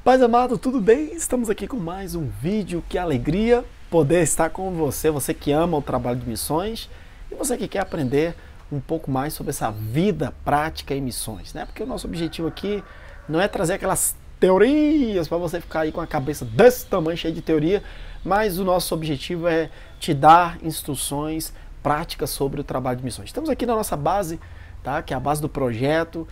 Paz amado, tudo bem? Estamos aqui com mais um vídeo. Que alegria poder estar com você, você que ama o trabalho de missões e você que quer aprender um pouco mais sobre essa vida prática em missões, né? Porque o nosso objetivo aqui não é trazer aquelas teorias para você ficar aí com a cabeça desse tamanho, cheia de teoria, mas o nosso objetivo é te dar instruções práticas sobre o trabalho de missões. Estamos aqui na nossa base, tá? Que é a base do projeto.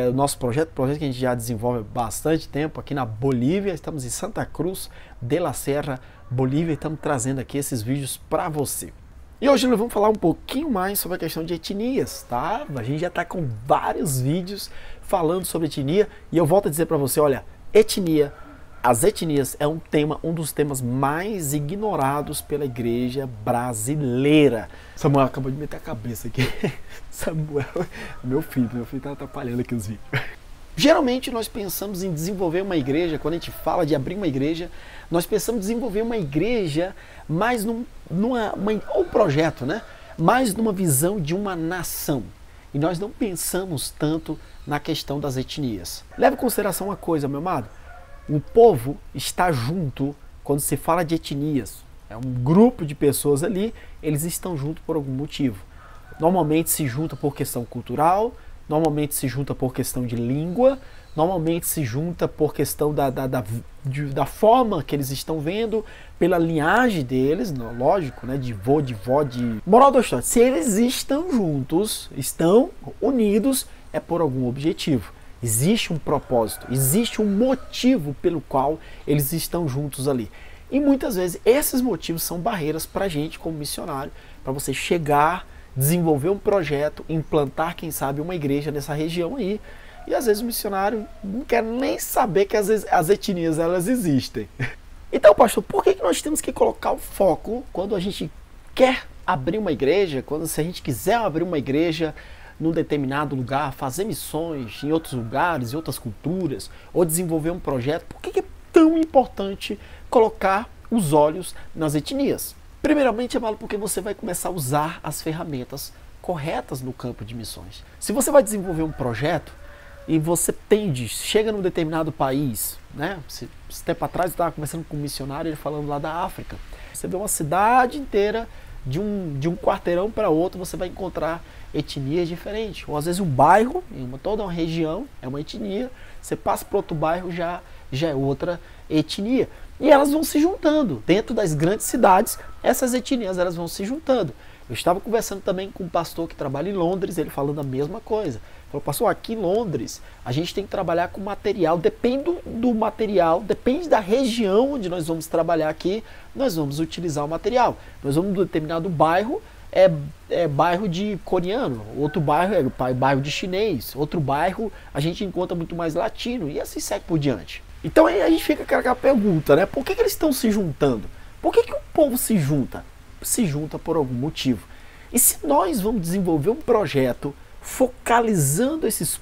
O nosso projeto que a gente já desenvolve há bastante tempo aqui na Bolívia. Estamos em Santa Cruz de la Sierra, Bolívia, e estamos trazendo aqui esses vídeos para você. E hoje nós vamos falar um pouquinho mais sobre a questão de etnias, tá? A gente já está com vários vídeos falando sobre etnia e eu volto a dizer para você, olha, etnia, as etnias é um dos temas mais ignorados pela igreja brasileira. Samuel acabou de meter a cabeça aqui. Samuel, meu filho tá atrapalhando aqui os vídeos. Geralmente nós pensamos em desenvolver uma igreja, quando a gente fala de abrir uma igreja, nós pensamos em desenvolver uma igreja mais um projeto, né? Mais numa visão de uma nação. E nós não pensamos tanto na questão das etnias. Leve em consideração uma coisa, meu amado. O povo está junto quando se fala de etnias. É um grupo de pessoas ali, eles estão juntos por algum motivo. Normalmente se junta por questão cultural, normalmente se junta por questão de língua, normalmente se junta por questão da forma que eles estão vendo, pela linhagem deles, lógico, né, de vô, de vó, de... Moral da história, se eles estão juntos, estão unidos, é por algum objetivo. Existe um propósito, existe um motivo pelo qual eles estão juntos ali. E muitas vezes esses motivos são barreiras para a gente como missionário, para você chegar, desenvolver um projeto, implantar, quem sabe, uma igreja nessa região aí. E às vezes o missionário não quer nem saber que as etnias elas existem. Então, pastor, por que nós temos que colocar o foco quando a gente quer abrir uma igreja, se a gente quiser abrir uma igreja num determinado lugar, fazer missões em outros lugares, em outras culturas, ou desenvolver um projeto? Por que é tão importante colocar os olhos nas etnias? Primeiramente, é porque você vai começar a usar as ferramentas corretas no campo de missões. Se você vai desenvolver um projeto e você chega num determinado país, né? Esse tempo atrás eu estava conversando com um missionário, ele falando lá da África. Você vê uma cidade inteira, de um quarteirão para outro, você vai encontrar etnias diferentes. Ou às vezes um bairro, toda uma região, é uma etnia. Você passa para outro bairro, já é outra etnia. E elas vão se juntando. Dentro das grandes cidades, essas etnias elas vão se juntando. Eu estava conversando também com um pastor que trabalha em Londres, ele falando a mesma coisa. Ele falou, pastor, aqui em Londres, a gente tem que trabalhar com material, depende do material, depende da região onde nós vamos trabalhar aqui, nós vamos utilizar o material. Nós vamos num determinado bairro, é bairro de coreano, outro bairro é bairro de chinês, outro bairro a gente encontra muito mais latino, e assim segue por diante. Então aí a gente fica com aquela pergunta, né? Por que eles estão se juntando? Por que o povo se junta? Se junta por algum motivo. E se nós vamos desenvolver um projeto focalizando esses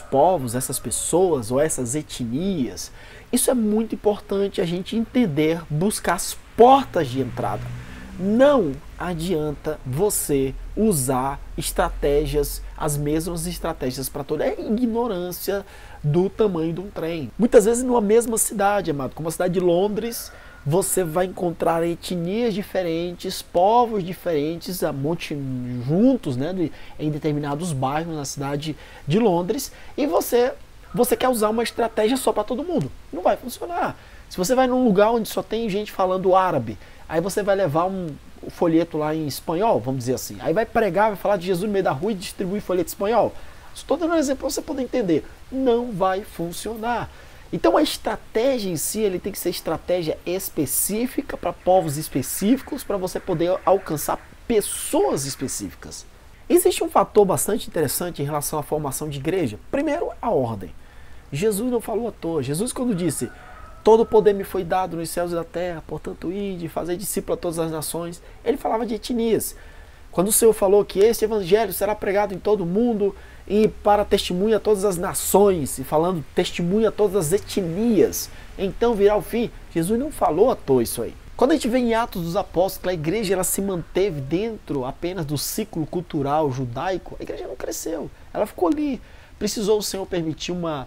povos, essas pessoas ou essas etnias, isso é muito importante a gente entender, buscar as portas de entrada. Não adianta você usar estratégias, as mesmas estratégias para toda. É ignorância do tamanho de um trem. Muitas vezes numa mesma cidade, amado, como a cidade de Londres, você vai encontrar etnias diferentes, povos diferentes, juntos, né, em determinados bairros na cidade de Londres, e você quer usar uma estratégia só para todo mundo. Não vai funcionar. Se você vai num lugar onde só tem gente falando árabe, aí você vai levar um folheto lá em espanhol, vamos dizer assim. Aí vai pregar, vai falar de Jesus no meio da rua e distribuir folheto espanhol. Estou dando um exemplo para você poder entender. Não vai funcionar. Então a estratégia em si, ele tem que ser estratégia específica para povos específicos, para você poder alcançar pessoas específicas. Existe um fator bastante interessante em relação à formação de igreja. Primeiro, a ordem. Jesus não falou à toa. Jesus, quando disse: todo o poder me foi dado nos céus e na terra, portanto, ide, fazer discípulo a todas as nações. Ele falava de etnias. Quando o Senhor falou que esse evangelho será pregado em todo o mundo e para testemunha a todas as nações, e falando testemunha a todas as etnias, então virá o fim. Jesus não falou à toa isso aí. Quando a gente vê em Atos dos Apóstolos, a igreja ela se manteve dentro apenas do ciclo cultural judaico, a igreja não cresceu, ela ficou ali. Precisou o Senhor permitir uma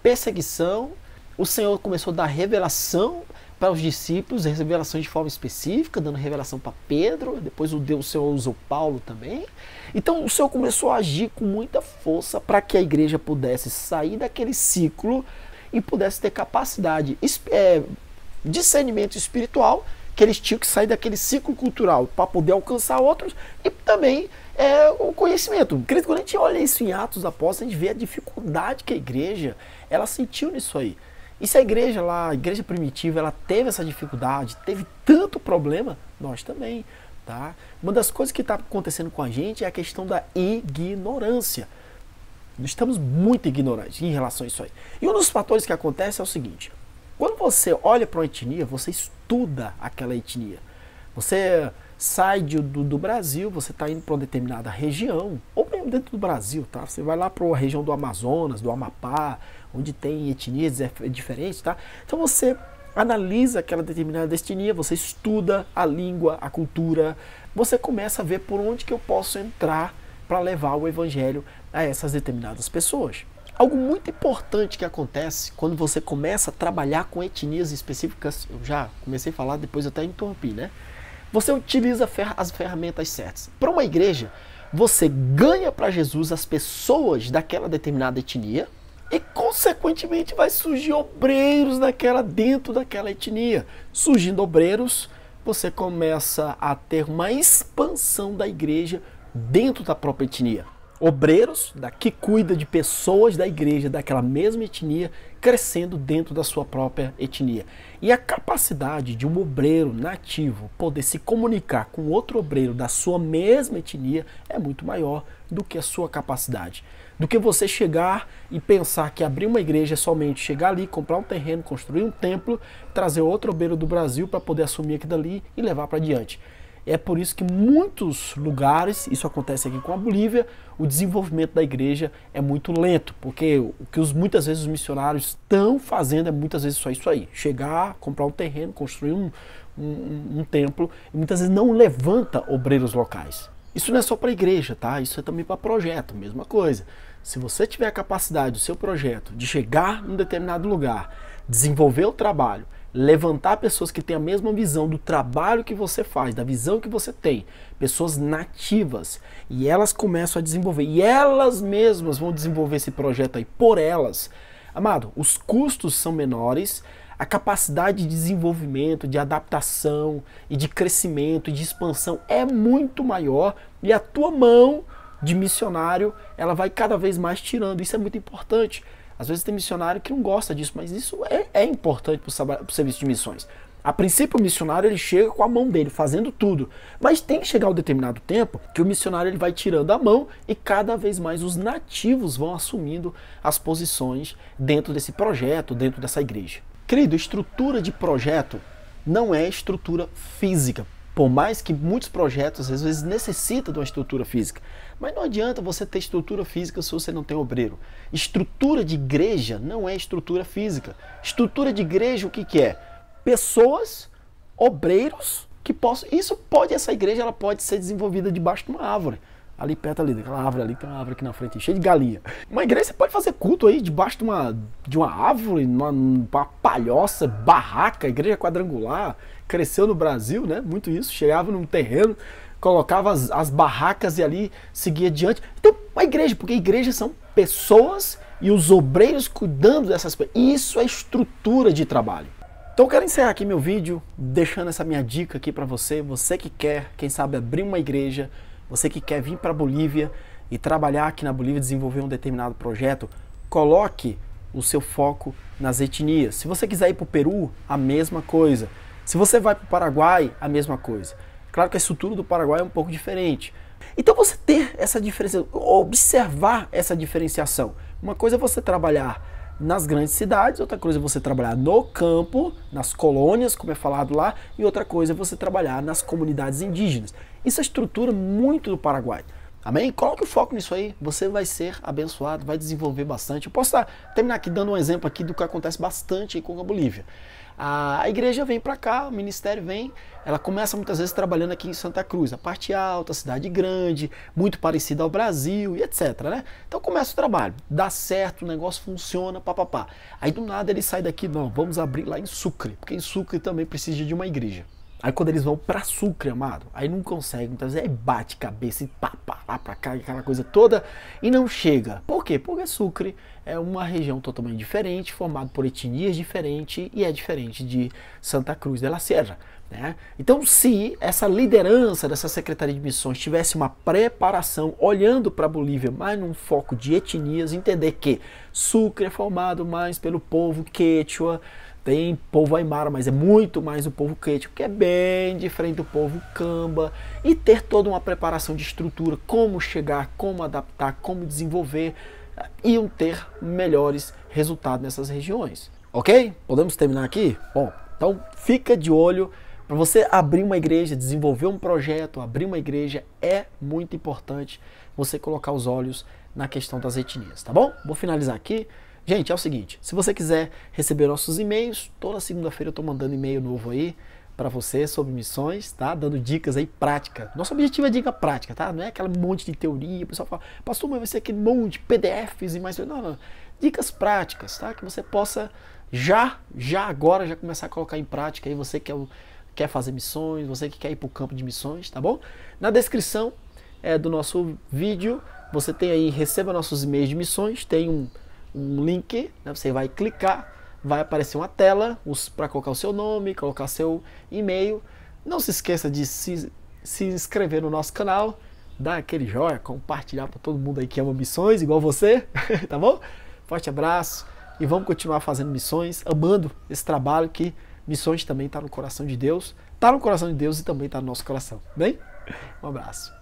perseguição, o Senhor começou a dar revelação para os discípulos, revelações de forma específica, dando revelação para Pedro, depois o Senhor usou Paulo também. Então o Senhor começou a agir com muita força para que a igreja pudesse sair daquele ciclo e pudesse ter capacidade, discernimento espiritual, que eles tinham que sair daquele ciclo cultural para poder alcançar outros, e também o conhecimento. Quando a gente olha isso em Atos dos Apóstolos, a gente vê a dificuldade que a igreja ela sentiu nisso aí. E se a igreja lá, a igreja primitiva, ela teve essa dificuldade, teve tanto problema, nós também, tá? Uma das coisas que está acontecendo com a gente é a questão da ignorância. Nós estamos muito ignorantes em relação a isso aí. E um dos fatores que acontece é o seguinte: quando você olha para uma etnia, você estuda aquela etnia. Você sai do Brasil, você está indo para uma determinada região, ou mesmo dentro do Brasil, tá? Você vai lá para a região do Amazonas, do Amapá, onde tem etnias diferentes, tá? Então você analisa aquela determinada etnia, você estuda a língua, a cultura, você começa a ver por onde que eu posso entrar para levar o evangelho a essas determinadas pessoas. Algo muito importante que acontece quando você começa a trabalhar com etnias específicas, eu já comecei a falar, depois eu até interrompi, né? Você utiliza as ferramentas certas. Para uma igreja, você ganha para Jesus as pessoas daquela determinada etnia e, consequentemente, vai surgir obreiros dentro daquela etnia. Surgindo obreiros, você começa a ter uma expansão da igreja dentro da própria etnia. Obreiros que cuida de pessoas da igreja daquela mesma etnia crescendo dentro da sua própria etnia. E a capacidade de um obreiro nativo poder se comunicar com outro obreiro da sua mesma etnia é muito maior do que a sua capacidade. Do que você chegar e pensar que abrir uma igreja é somente chegar ali, comprar um terreno, construir um templo, trazer outro obreiro do Brasil para poder assumir aquilo dali e levar para diante. É por isso que em muitos lugares, isso acontece aqui com a Bolívia, o desenvolvimento da igreja é muito lento, porque o que muitas vezes os missionários estão fazendo é muitas vezes só isso aí, chegar, comprar um terreno, construir um templo, e muitas vezes não levanta obreiros locais. Isso não é só para a igreja, tá? Isso é também para projeto, mesma coisa. Se você tiver a capacidade do seu projeto de chegar num determinado lugar, desenvolver o trabalho, levantar pessoas que têm a mesma visão do trabalho que você faz, da visão que você tem, pessoas nativas, e elas começam a desenvolver, e elas mesmas vão desenvolver esse projeto aí por elas. Amado, os custos são menores, a capacidade de desenvolvimento, de adaptação e de crescimento e de expansão é muito maior, e a tua mão de missionário, ela vai cada vez mais tirando. Isso é muito importante. Às vezes tem missionário que não gosta disso, mas isso é importante para o serviço de missões. A princípio o missionário ele chega com a mão dele, fazendo tudo. Mas tem que chegar um determinado tempo que o missionário ele vai tirando a mão e cada vez mais os nativos vão assumindo as posições dentro desse projeto, dentro dessa igreja. Querido, estrutura de projeto não é estrutura física. Por mais que muitos projetos às vezes necessitam de uma estrutura física. Mas não adianta você ter estrutura física se você não tem obreiro. Estrutura de igreja não é estrutura física. Estrutura de igreja o que é? Pessoas, obreiros, que possam... Essa igreja ela pode ser desenvolvida debaixo de uma árvore. Ali perto ali, daquela árvore ali, tem uma árvore aqui na frente, cheia de galinha. Uma igreja você pode fazer culto aí debaixo de uma árvore, uma palhoça, barraca, igreja quadrangular. Cresceu no Brasil, né? Muito isso. Chegava num terreno, colocava as barracas e ali seguia adiante. Então, uma igreja, porque igrejas são pessoas e os obreiros cuidando dessas pessoas. Isso é estrutura de trabalho. Então eu quero encerrar aqui meu vídeo deixando essa minha dica aqui para você. Você que quer, quem sabe, abrir uma igreja, você que quer vir para a Bolívia e trabalhar aqui na Bolívia, desenvolver um determinado projeto, coloque o seu foco nas etnias. Se você quiser ir para o Peru, a mesma coisa. Se você vai para o Paraguai, a mesma coisa. Claro que a estrutura do Paraguai é um pouco diferente. Então você ter essa diferença, observar essa diferenciação. Uma coisa é você trabalhar nas grandes cidades, outra coisa é você trabalhar no campo, nas colônias, como é falado lá, e outra coisa é você trabalhar nas comunidades indígenas. Isso é a estrutura muito do Paraguai. Amém? Coloque o foco nisso aí, você vai ser abençoado, vai desenvolver bastante. Eu posso terminar aqui dando um exemplo aqui do que acontece bastante aí com a Bolívia. A igreja vem para cá, o ministério vem, ela começa muitas vezes trabalhando aqui em Santa Cruz, a parte alta, cidade grande, muito parecida ao Brasil e etc, né? Então começa o trabalho, dá certo, o negócio funciona, papapá. Aí do nada ele sai daqui, não, vamos abrir lá em Sucre, porque em Sucre também precisa de uma igreja. Aí quando eles vão pra Sucre, amado, aí não consegue, muitas vezes aí bate cabeça e pá, lá pra cá, aquela coisa toda, e não chega. Por quê? Porque Sucre é uma região totalmente diferente, formada por etnias diferentes, e é diferente de Santa Cruz de la Sierra, né? Então se essa liderança dessa Secretaria de Missões tivesse uma preparação, olhando para a Bolívia, mais num foco de etnias, entender que Sucre é formado mais pelo povo quechua, tem povo aimara, mas é muito mais o povo quechua, que é bem diferente do povo camba, e ter toda uma preparação de estrutura, como chegar, como adaptar, como desenvolver, iam ter melhores resultados nessas regiões. Ok? Podemos terminar aqui? Bom, então fica de olho. Para você abrir uma igreja, desenvolver um projeto, abrir uma igreja, é muito importante você colocar os olhos na questão das etnias, tá bom? Vou finalizar aqui. Gente, é o seguinte, se você quiser receber nossos e-mails, toda segunda-feira eu estou mandando e-mail novo aí para você sobre missões, tá? Dando dicas aí práticas. Nosso objetivo é dica prática, tá? Não é aquela monte de teoria, o pessoal fala, pastor, mas vai ser aquele monte de PDFs e mais... Não. Dicas práticas, tá? Que você possa já agora começar a colocar em prática aí, você que quer fazer missões, você que quer ir para o campo de missões, tá bom? Na descrição do nosso vídeo, você tem aí, receba nossos e-mails de missões, tem um link, né? Você vai clicar, vai aparecer uma tela para colocar o seu nome, colocar seu e-mail. Não se esqueça de se inscrever no nosso canal, dar aquele joinha, compartilhar para todo mundo aí que ama missões, igual você, tá bom? Forte abraço e vamos continuar fazendo missões, amando esse trabalho que missões também está no coração de Deus, está no coração de Deus e também está no nosso coração, bem? Um abraço.